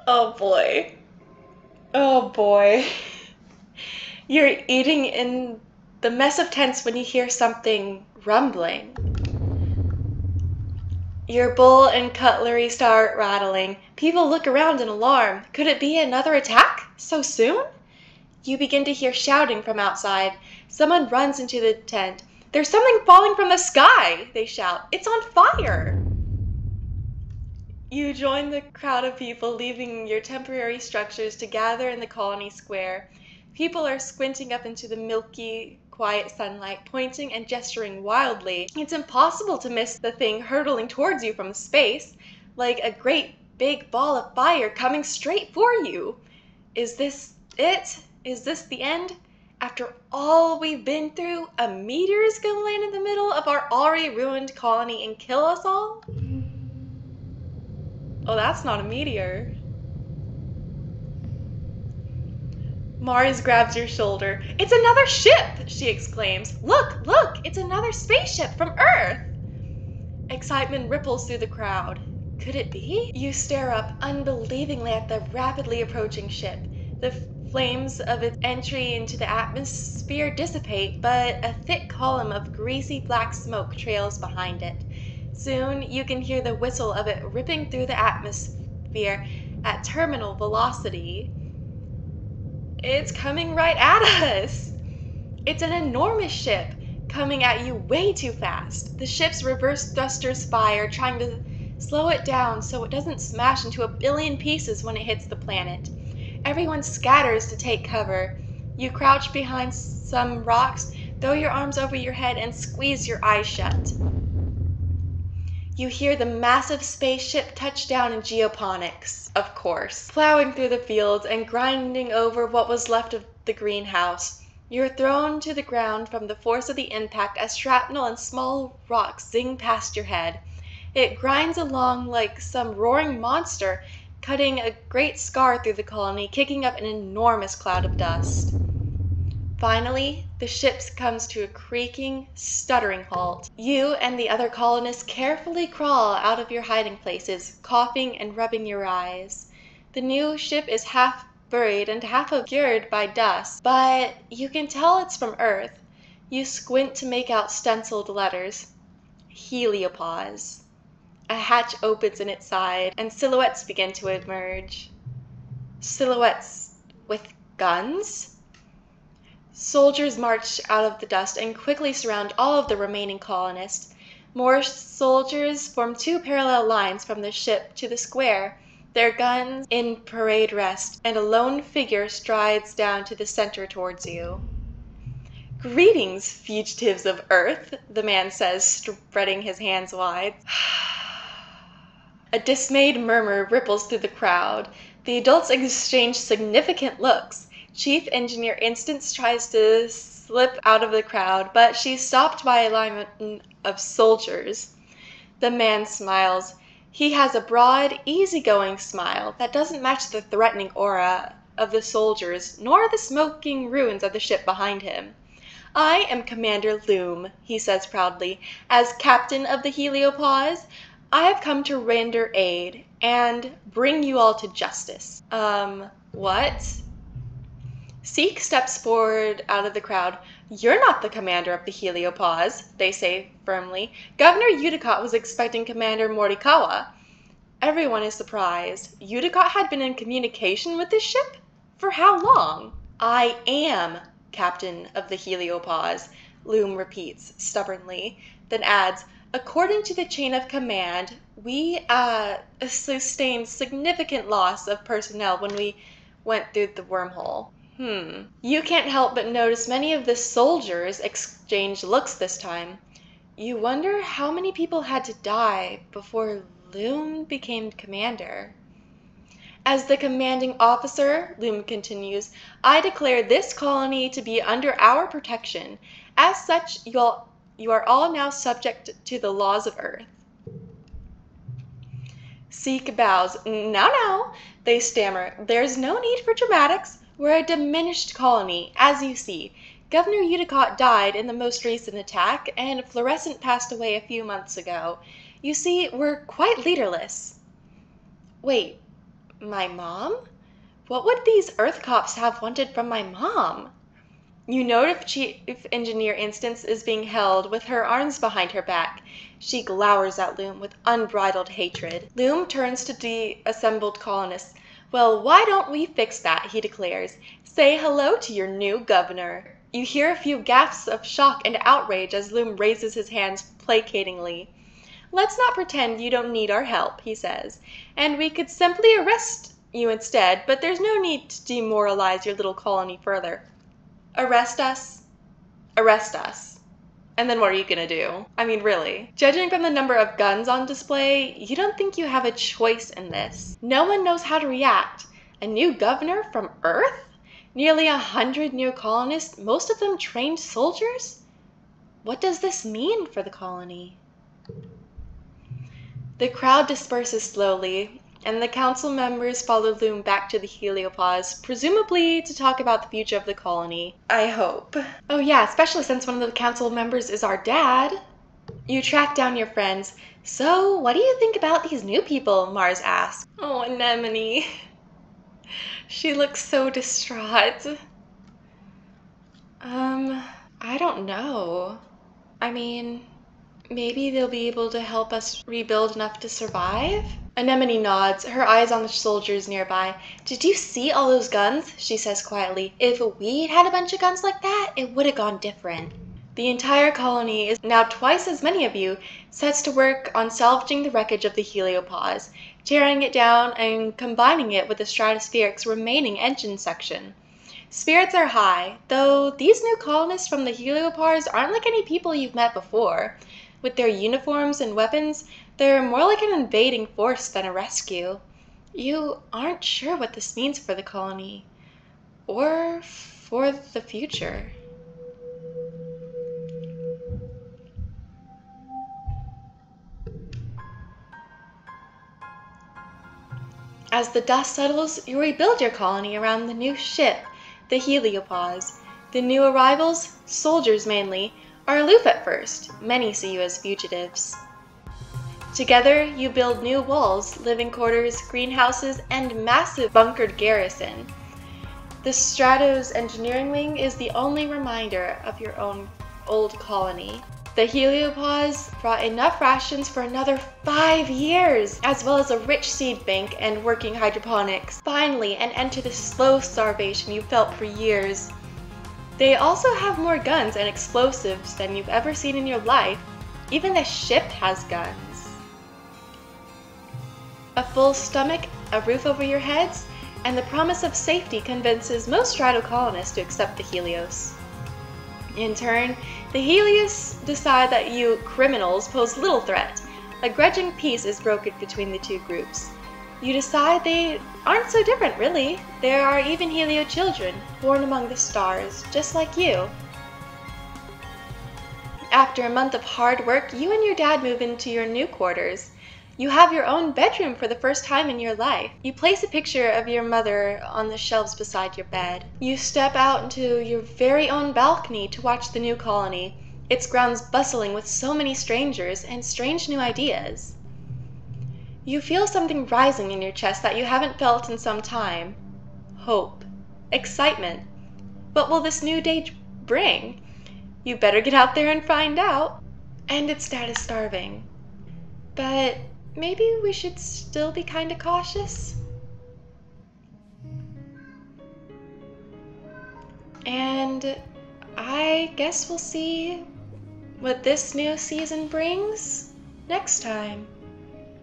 Oh boy. Oh boy. You're eating in the mess of tents when you hear something rumbling. Your bowl and cutlery start rattling. People look around in alarm. Could it be another attack? So soon? You begin to hear shouting from outside. Someone runs into the tent. There's something falling from the sky, they shout. It's on fire. You join the crowd of people leaving your temporary structures to gather in the colony square. People are squinting up into the milky, quiet sunlight, pointing and gesturing wildly. It's impossible to miss the thing hurtling towards you from space, like a great big ball of fire coming straight for you. Is this it? Is this the end? After all we've been through, a meteor is gonna land in the middle of our already ruined colony and kill us all? Oh, that's not a meteor. Mars grabs your shoulder. It's another ship, she exclaims. Look, look, it's another spaceship from Earth. Excitement ripples through the crowd. Could it be? You stare up unbelievingly at the rapidly approaching ship. The flames of its entry into the atmosphere dissipate, but a thick column of greasy black smoke trails behind it. Soon you can hear the whistle of it ripping through the atmosphere at terminal velocity. It's coming right at us! It's an enormous ship, coming at you way too fast. The ship's reverse thrusters fire, trying to slow it down so it doesn't smash into a billion pieces when it hits the planet. Everyone scatters to take cover. You crouch behind some rocks, throw your arms over your head, and squeeze your eyes shut. You hear the massive spaceship touch down in geoponics, of course, plowing through the fields and grinding over what was left of the greenhouse. You're thrown to the ground from the force of the impact as shrapnel and small rocks zing past your head. It grinds along like some roaring monster, cutting a great scar through the colony, kicking up an enormous cloud of dust. Finally, the ship comes to a creaking, stuttering halt. You and the other colonists carefully crawl out of your hiding places, coughing and rubbing your eyes. The new ship is half buried and half obscured by dust, but you can tell it's from Earth. You squint to make out stenciled letters. Heliopause. A hatch opens in its side, and silhouettes begin to emerge. Silhouettes with guns? Soldiers march out of the dust and quickly surround all of the remaining colonists. More soldiers form two parallel lines from the ship to the square, their guns in parade rest, and a lone figure strides down to the center towards you. Greetings, fugitives of Earth, the man says, spreading his hands wide. A dismayed murmur ripples through the crowd. The adults exchange significant looks. Chief Engineer Instance tries to slip out of the crowd, but she's stopped by a line of soldiers. The man smiles. He has a broad, easygoing smile that doesn't match the threatening aura of the soldiers, nor the smoking ruins of the ship behind him. I am Commander Loom, he says proudly. As captain of the Heliopause, I have come to render aid and bring you all to justice. What? Seek steps forward out of the crowd. You're not the commander of the Heliopause, they say firmly. Governor Udicott was expecting Commander Morikawa. Everyone is surprised. Udicott had been in communication with this ship? For how long? I am captain of the Heliopause, Loom repeats stubbornly, then adds, according to the chain of command, we sustained significant loss of personnel when we went through the wormhole. You can't help but notice many of the soldiers exchange looks this time. You wonder how many people had to die before Loom became commander. As the commanding officer, Loom continues, I declare this colony to be under our protection. As such, you are all now subject to the laws of Earth. Seek bows. Now, they stammer. There's no need for dramatics. We're a diminished colony, as you see. Governor Udicott died in the most recent attack, and Fluorescent passed away a few months ago. You see, we're quite leaderless. Wait, My mom? What would these Earth cops have wanted from my mom? You note if Engineer Instance is being held with her arms behind her back. She glowers at Loom with unbridled hatred. Loom turns to the assembled colonists. Well, why don't we fix that, he declares. Say hello to your new governor. You hear a few gasps of shock and outrage as Loom raises his hands placatingly. Let's not pretend you don't need our help, he says, and we could simply arrest you instead, but there's no need to demoralize your little colony further. Arrest us? Arrest us. And then what are you gonna do? I mean, really. Judging from the number of guns on display, you don't think you have a choice in this. No one knows how to react. A new governor from Earth? Nearly 100 new colonists, most of them trained soldiers? What does this mean for the colony? The crowd disperses slowly, and the council members follow Loom back to the heliopause, presumably to talk about the future of the colony. I hope. Oh yeah, especially since one of the council members is our dad. You track down your friends. So, what do you think about these new people? Mars asks. Oh, Anemone. She looks so distraught. I don't know. I mean, maybe they'll be able to help us rebuild enough to survive? Anemone nods, her eyes on the soldiers nearby. Did you see all those guns? She says quietly. If we'd had a bunch of guns like that, it would have gone different. The entire colony is now twice as many of you, sets to work on salvaging the wreckage of the heliopause, tearing it down and combining it with the Stratospheric's remaining engine section. Spirits are high, though these new colonists from the heliopause aren't like any people you've met before. With their uniforms and weapons, they're more like an invading force than a rescue. You aren't sure what this means for the colony, or for the future. As the dust settles, you rebuild your colony around the new ship, the heliopause. The new arrivals, soldiers mainly, are aloof at first. Many see you as fugitives. Together, you build new walls, living quarters, greenhouses, and massive bunkered garrison. The Strato's engineering wing is the only reminder of your own old colony. The heliopause brought enough rations for another 5 years, as well as a rich seed bank and working hydroponics. Finally, an end to the slow starvation you felt for years. They also have more guns and explosives than you've ever seen in your life. Even the ship has guns. A full stomach, a roof over your heads, and the promise of safety convinces most Strato colonists to accept the Helios. In turn, the Helios decide that you criminals pose little threat. A grudging peace is brokered between the two groups. You decide they aren't so different, really. There are even Helio children, born among the stars, just like you. After a month of hard work, you and your dad move into your new quarters. You have your own bedroom for the first time in your life. You place a picture of your mother on the shelves beside your bed. You step out into your very own balcony to watch the new colony, its grounds bustling with so many strangers and strange new ideas. You feel something rising in your chest that you haven't felt in some time. Hope. Excitement. What will this new day bring? You better get out there and find out. And its dad is starving. But maybe we should still be kind of cautious. And I guess we'll see what this new season brings next time.